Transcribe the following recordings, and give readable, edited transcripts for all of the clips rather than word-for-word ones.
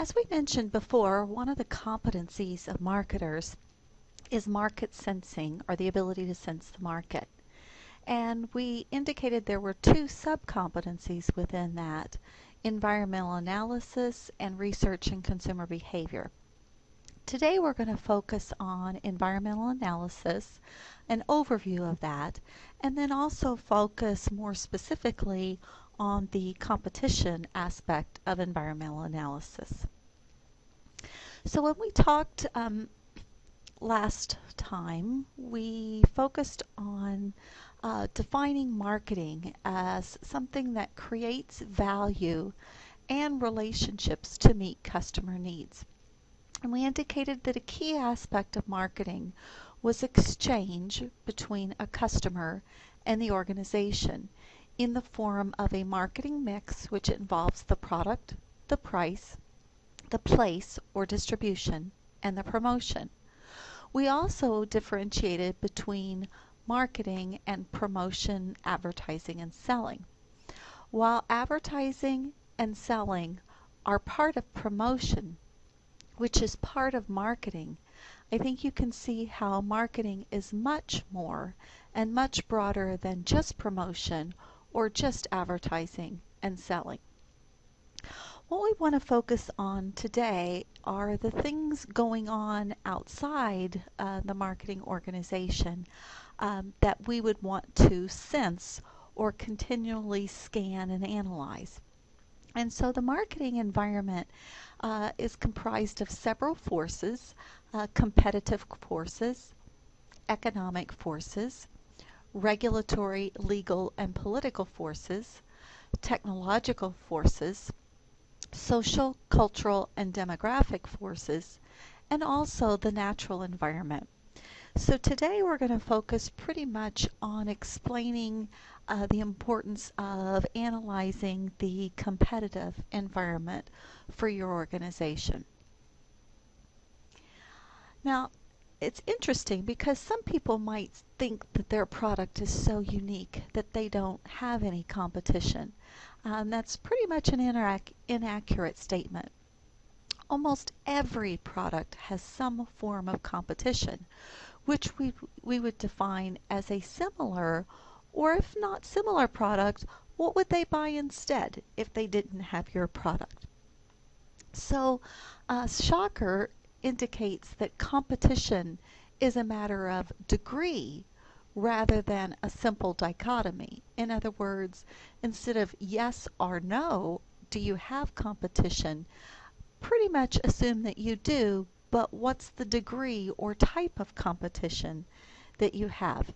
As we mentioned before, one of the competencies of marketers is market sensing, or the ability to sense the market. And we indicated there were two sub-competencies within that: environmental analysis and research and consumer behavior. Today we're going to focus on environmental analysis, an overview of that, and then also focus more specifically on the competition aspect of environmental analysis. So when we talked last time, we focused on defining marketing as something that creates value and relationships to meet customer needs. And we indicated that a key aspect of marketing was exchange between a customer and the organization in the form of a marketing mix which involves the product, the price, the place or distribution, and the promotion. We also differentiated between marketing and promotion, advertising, and selling. While advertising and selling are part of promotion, which is part of marketing, I think you can see how marketing is much more and much broader than just promotion or just advertising and selling. What we want to focus on today are the things going on outside the marketing organization that we would want to sense or continually scan and analyze. And so the marketing environment is comprised of several forces: competitive forces, economic forces, regulatory, legal, and political forces, technological forces, social, cultural, and demographic forces, and also the natural environment. So today we're going to focus pretty much on explaining the importance of analyzing the competitive environment for your organization. Now, it's interesting because some people might think that their product is so unique that they don't have any competition. That's pretty much an inaccurate statement. Almost every product has some form of competition, which we would define as a similar, or if not similar product, what would they buy instead if they didn't have your product? So Shocker indicates that competition is a matter of degree rather than a simple dichotomy. In other words, instead of yes or no, do you have competition, pretty much assume that you do, but what's the degree or type of competition that you have?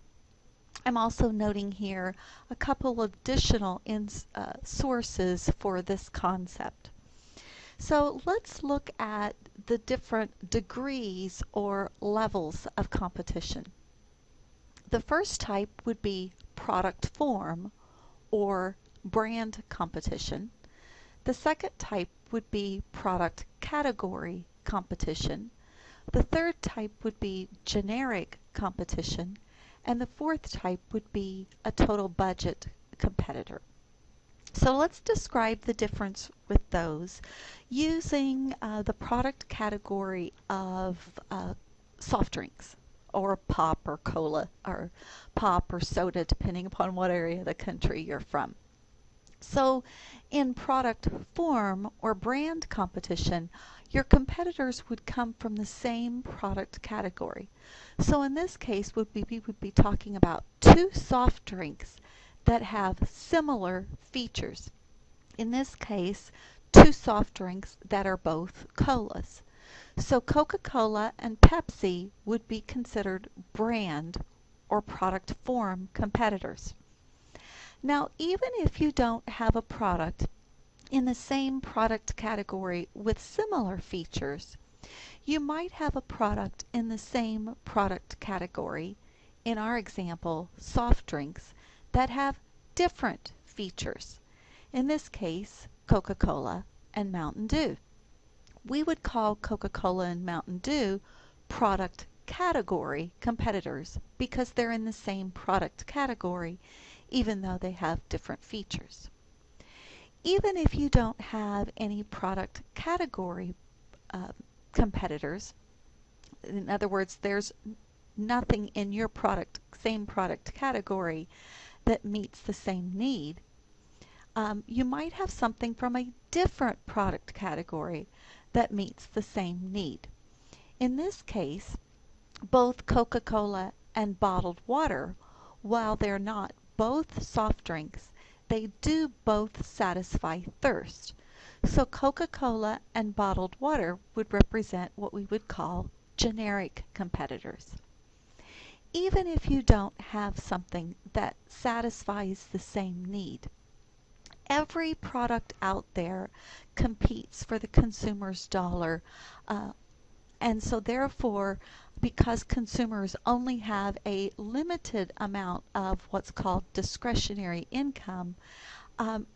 I'm also noting here a couple of additional sources for this concept. So let's look at the different degrees or levels of competition. The first type would be product form or brand competition. The second type would be product category competition. The third type would be generic competition. And the fourth type would be a total budget competitor. So let's describe the difference with those using the product category of soft drinks, or pop or cola, or pop or soda, depending upon what area of the country you're from. So in product form or brand competition, your competitors would come from the same product category. So in this case, we would be talking about two soft drinks that have similar features. In this case, two soft drinks that are both colas. So Coca-Cola and Pepsi would be considered brand or product form competitors. Now, even if you don't have a product in the same product category with similar features, you might have a product in the same product category, in our example, soft drinks, that have different features. In this case, Coca-Cola and Mountain Dew. We would call Coca-Cola and Mountain Dew product category competitors because they're in the same product category, even though they have different features. Even if you don't have any product category uh, competitors, in other words, there's nothing in your same product category that meets the same need, you might have something from a different product category that meets the same need. In this case, both Coca-Cola and bottled water, while they're not both soft drinks, they do both satisfy thirst. So Coca-Cola and bottled water would represent what we would call generic competitors. Even if you don't have something that satisfies the same need, every product out there competes for the consumer's dollar. And so therefore, because consumers only have a limited amount of what's called discretionary income,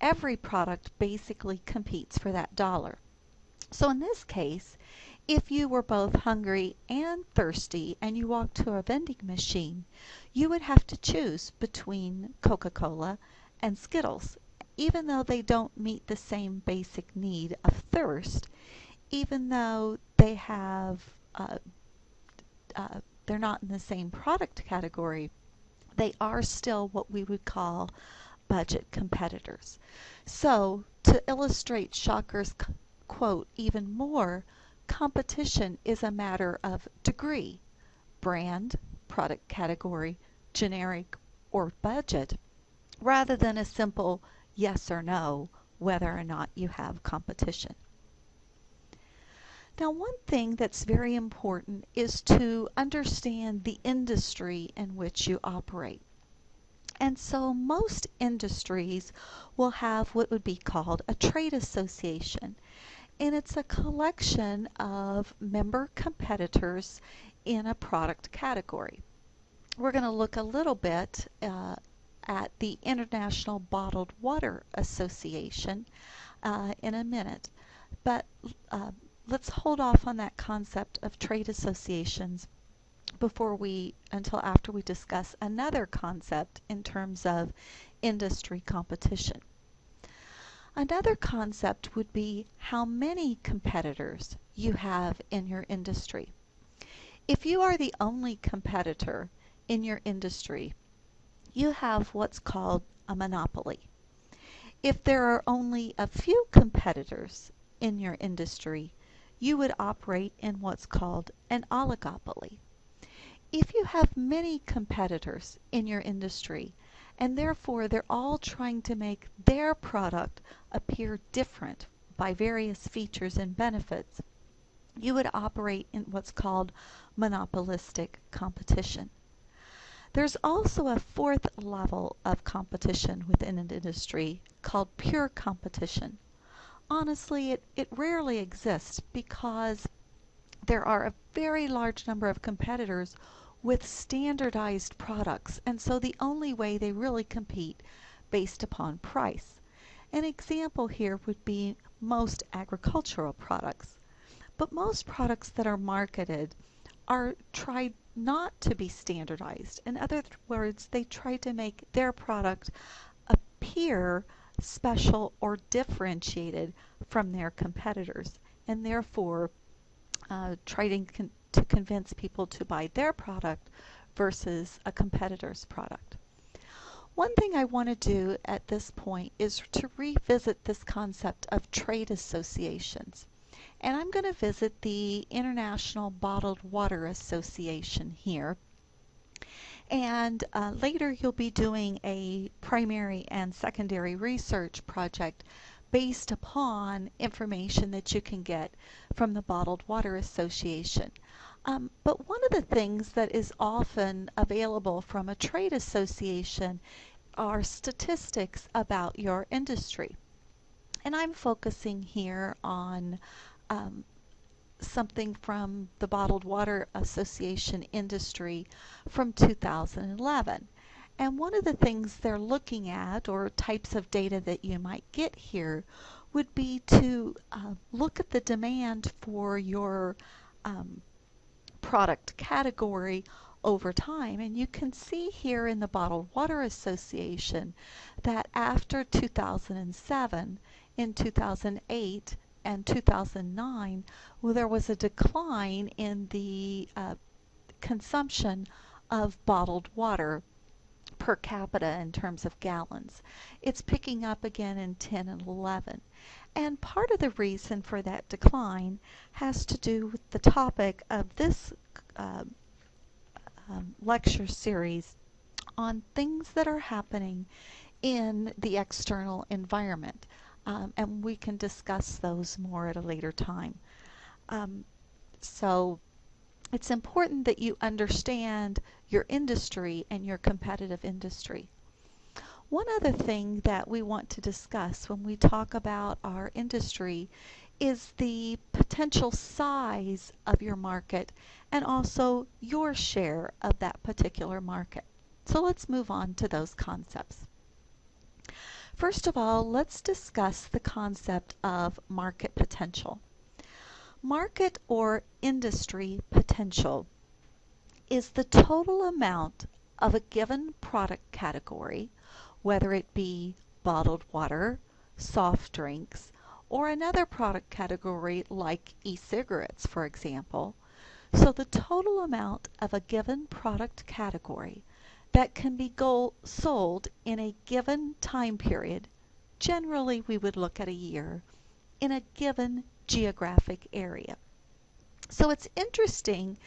every product basically competes for that dollar. So in this case, if you were both hungry and thirsty and you walked to a vending machine, you would have to choose between Coca-Cola and Skittles. Even though they don't meet the same basic need of thirst, even though they're not in the same product category, they are still what we would call budget competitors. So, to illustrate Shocker's quote even more, competition is a matter of degree, brand, product category, generic, or budget, rather than a simple yes or no whether or not you have competition. Now, one thing that's very important is to understand the industry in which you operate. And so most industries will have what would be called a trade association. And it's a collection of member competitors in a product category. We're going to look a little bit at the International Bottled Water Association in a minute. But let's hold off on that concept of trade associations until after we discuss another concept in terms of industry competition. Another concept would be how many competitors you have in your industry. If you are the only competitor in your industry, you have what's called a monopoly. If there are only a few competitors in your industry, you would operate in what's called an oligopoly. If you have many competitors in your industry, and therefore they're all trying to make their product appear different by various features and benefits, you would operate in what's called monopolistic competition. There's also a fourth level of competition within an industry called pure competition. Honestly, it rarely exists because there are a very large number of competitors with standardized products, and so the only way they really compete based upon price. An example here would be most agricultural products. But most products that are marketed are tried not to be standardized. In other words, they try to make their product appear special or differentiated from their competitors, and therefore trying to convince people to buy their product versus a competitor's product. One thing I want to do at this point is to revisit this concept of trade associations. And I'm going to visit the International Bottled Water Association here. And later you'll be doing a primary and secondary research project based upon information that you can get from the Bottled Water Association. But one of the things that is often available from a trade association are statistics about your industry. And I'm focusing here on something from the Bottled Water Association industry from 2011. And one of the things they're looking at, or types of data that you might get here, would be to look at the demand for your product category over time. And you can see here in the Bottled Water Association that after 2007, in 2008 and 2009, well, there was a decline in the consumption of bottled water per capita in terms of gallons. It's picking up again in 10 and 11. And part of the reason for that decline has to do with the topic of this uh, lecture series on things that are happening in the external environment. And we can discuss those more at a later time. Um, so it's important that you understand your industry and your competitive industry. One other thing that we want to discuss when we talk about our industry is the potential size of your market and also your share of that particular market. So let's move on to those concepts. First of all, let's discuss the concept of market potential. Market or industry potential is the total amount of a given product category, whether it be bottled water, soft drinks, or another product category like e-cigarettes, for example. So the total amount of a given product category that can be sold in a given time period, generally we would look at a year, in a given geographic area. So it's interesting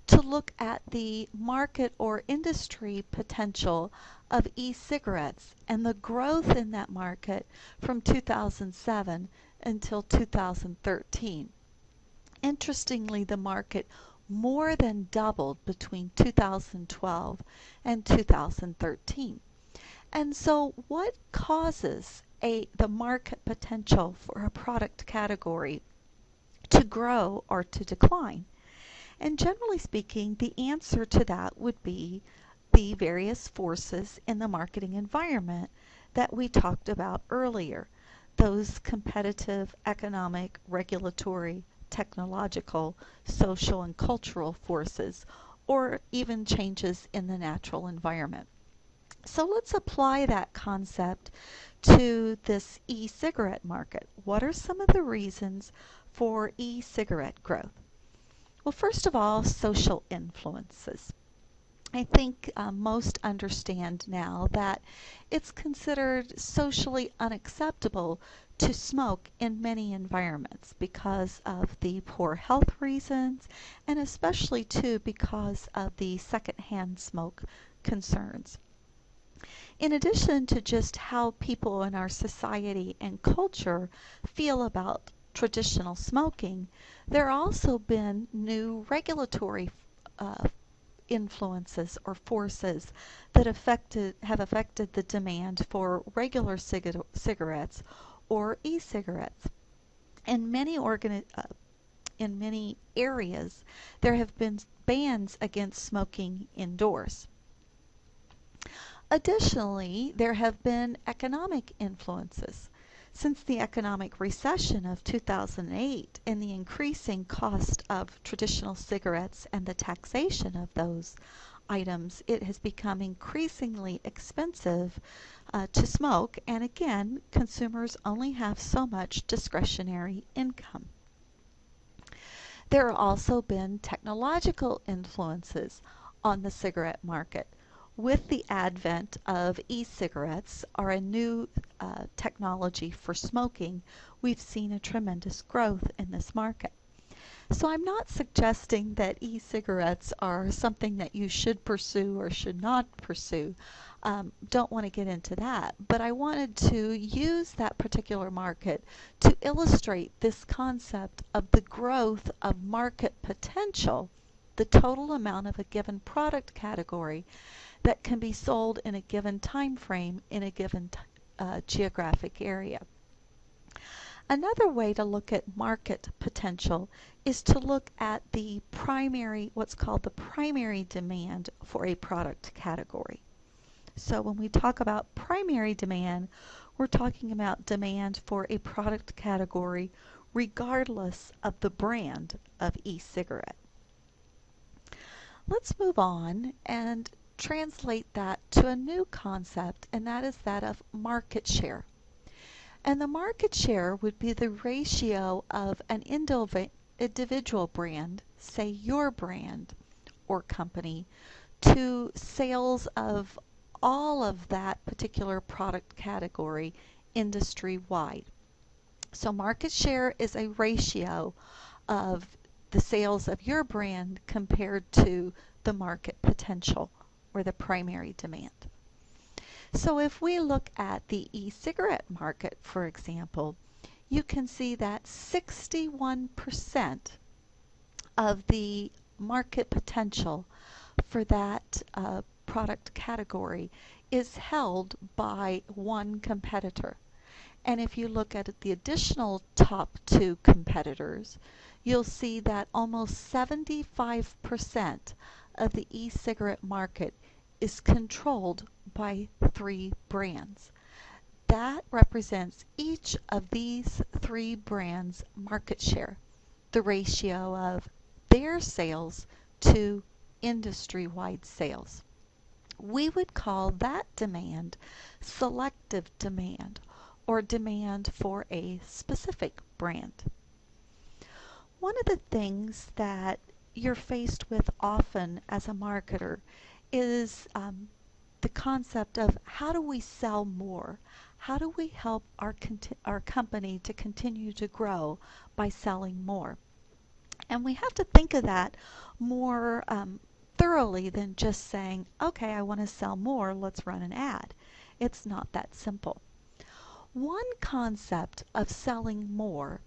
to look at the market or industry potential of e-cigarettes and the growth in that market from 2007 until 2013. Interestingly, the market more than doubled between 2012 and 2013. And so what causes the market potential for a product category to grow or to decline? And generally speaking, the answer to that would be the various forces in the marketing environment that we talked about earlier. Those competitive, economic, regulatory, technological, social, and cultural forces, or even changes in the natural environment. So let's apply that concept to this e-cigarette market. What are some of the reasons for e-cigarette growth? Well, first of all, social influences. I think most understand now that it's considered socially unacceptable to smoke in many environments because of the poor health reasons and especially too because of the secondhand smoke concerns. In addition to just how people in our society and culture feel about traditional smoking, there have also been new regulatory influences or forces that have affected the demand for regular cigarettes or e-cigarettes. In in many areas, there have been bans against smoking indoors. Additionally, there have been economic influences. Since the economic recession of 2008 and the increasing cost of traditional cigarettes and the taxation of those items, it has become increasingly expensive to smoke, and again, consumers only have so much discretionary income. There have also been technological influences on the cigarette market. With the advent of e-cigarettes or a new technology for smoking, we've seen a tremendous growth in this market. So I'm not suggesting that e-cigarettes are something that you should pursue or should not pursue. Don't want to get into that, but I wanted to use that particular market to illustrate this concept of the growth of market potential, the total amount of a given product category that can be sold in a given time frame in a given geographic area. Another way to look at market potential is to look at the primary, what's called the primary demand for a product category. So when we talk about primary demand, we're talking about demand for a product category regardless of the brand of e-cigarette. Let's move on and translate that to a new concept, and that is that of market share. And the market share would be the ratio of an individual brand, say your brand or company, to sales of all of that particular product category industry wide. So market share is a ratio of the sales of your brand compared to the market potential or the primary demand. So if we look at the e-cigarette market, for example, you can see that 61% of the market potential for that product category is held by one competitor. And if you look at the additional top two competitors, you'll see that almost 75% of the e-cigarette market is controlled by three brands. That represents each of these three brands' market share, the ratio of their sales to industry-wide sales. We would call that demand selective demand, or demand for a specific brand. One of the things that you're faced with often as a marketer is the concept of how do we sell more? How do we help our company to continue to grow by selling more? And we have to think of that more thoroughly than just saying, okay, I want to sell more, let's run an ad. It's not that simple. One concept of selling more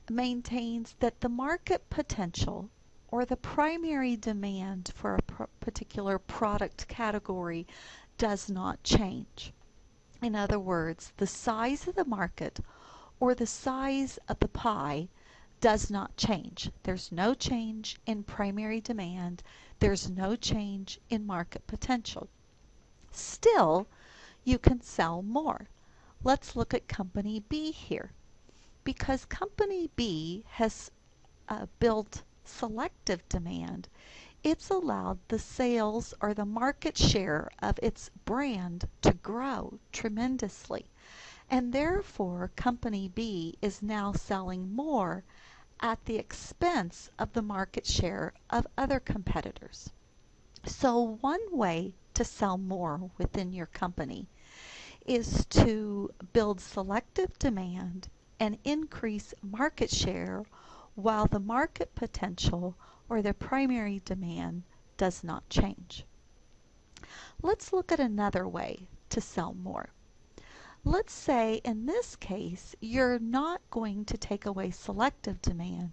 maintains that the market potential or the primary demand for a particular product category does not change. In other words, the size of the market or the size of the pie does not change. There's no change in primary demand. There's no change in market potential. Still, you can sell more. Let's look at Company B here. Because Company B has built selective demand, it's allowed the sales or the market share of its brand to grow tremendously. And therefore, Company B is now selling more at the expense of the market share of other competitors. So one way to sell more within your company is to build selective demand and increase market share while the market potential or the primary demand does not change. Let's look at another way to sell more. Let's say in this case you're not going to take away selective demand.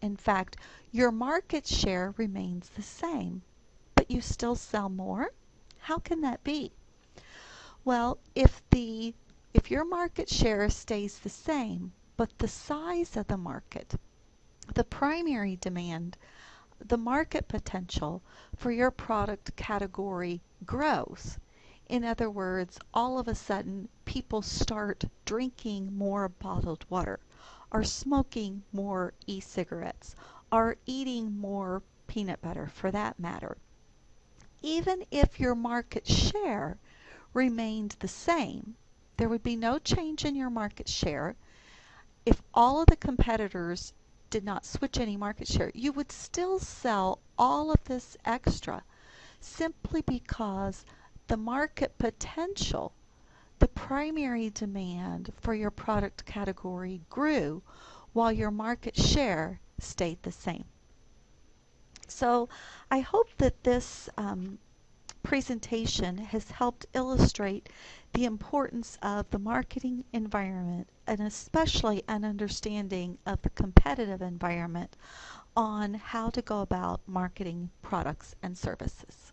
In fact, your market share remains the same, but you still sell more? How can that be? Well, if your market share stays the same, but the size of the market, the primary demand, the market potential for your product category grows. In other words, all of a sudden people start drinking more bottled water, are smoking more e-cigarettes, are eating more peanut butter for that matter. Even if your market share remained the same, there would be no change in your market share. If all of the competitors did not switch any market share, you would still sell all of this extra simply because the market potential, the primary demand for your product category grew while your market share stayed the same. So I hope that this presentation has helped illustrate the importance of the marketing environment and especially an understanding of the competitive environment on how to go about marketing products and services.